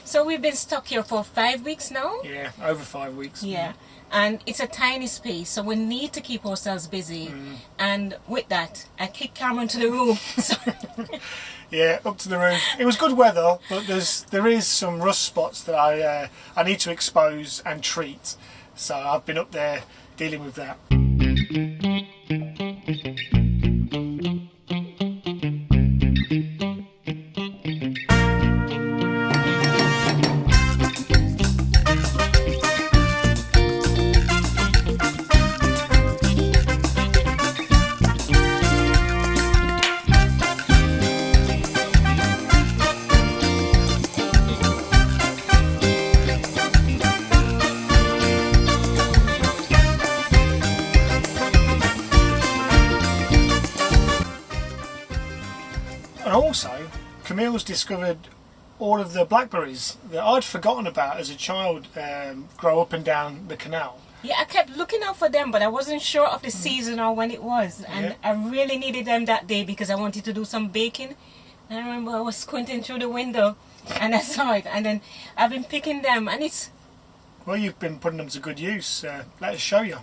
So we've been stuck here for 5 weeks now? Yeah, over 5 weeks. Yeah. And it's a tiny space, so we need to keep ourselves busy. And with that, I kicked Cameron to the room. So Yeah, up to the roof. It was good weather, but there is some rust spots that I need to expose and treat. So I've been up there dealing with that. And also, Camille's discovered all of the blackberries that I'd forgotten about as a child grow up and down the canal. yeah, I kept looking out for them, but I wasn't sure of the season or when it was. And I really needed them that day because I wanted to do some baking. And I remember I was squinting through the window and I saw it. And then I've been picking them, and it's... Well, you've been putting them to good use. Let us show you.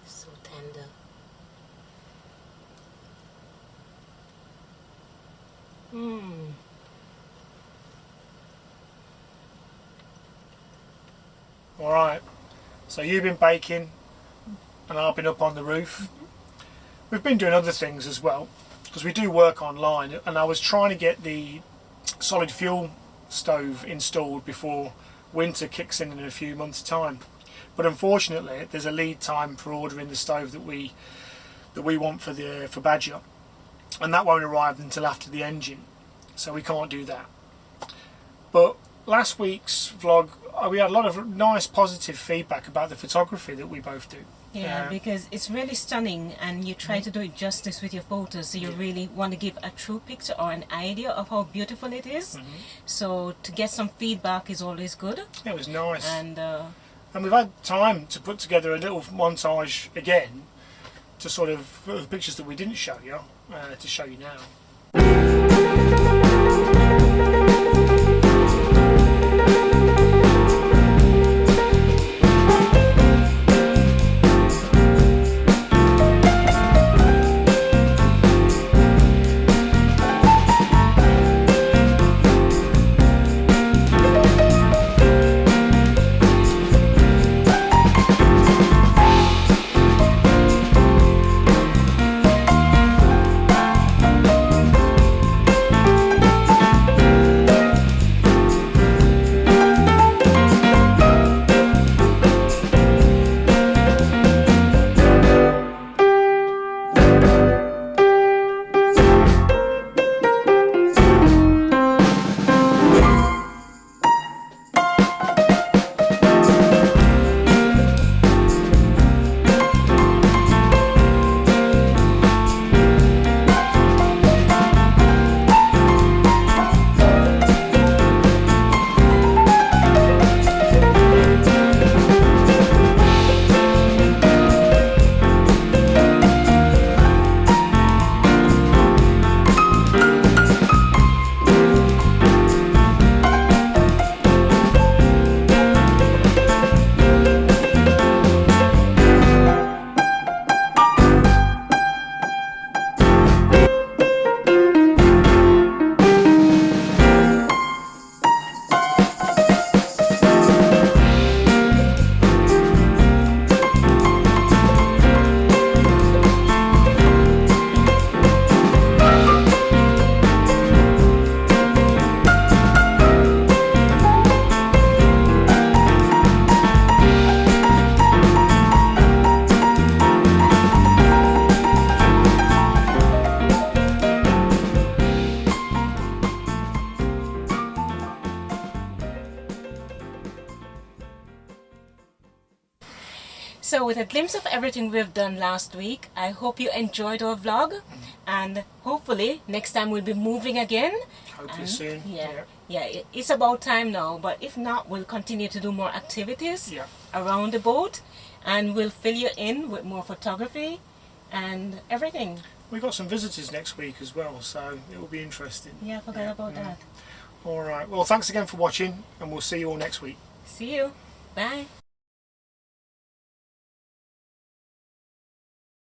So tender. Alright, so you've been baking, and I've been up on the roof. We've been doing other things as well, because we do work online, and I was trying to get the solid fuel stove installed before winter kicks in a few months' time. But unfortunately, there's a lead time for ordering the stove that we want for Badger, and that won't arrive until after the engine, so we can't do that. But last week's vlog, we had a lot of nice positive feedback about the photography that we both do. Yeah, because it's really stunning, and you try to do it justice with your photos, so you really want to give a true picture or an idea of how beautiful it is. So to get some feedback is always good. Yeah, it was nice. And we've had time to put together a little montage again to sort of the pictures that we didn't show you, to show you now. So with a glimpse of everything we've done last week, I hope you enjoyed our vlog, and hopefully next time we'll be moving again. Hopefully soon. Yeah, it's about time now, but if not, we'll continue to do more activities around the boat, and we'll fill you in with more photography and everything. We've got some visitors next week as well, so it will be interesting. Yeah, I forgot about that. Alright, well thanks again for watching, and we'll see you all next week. See you. Bye.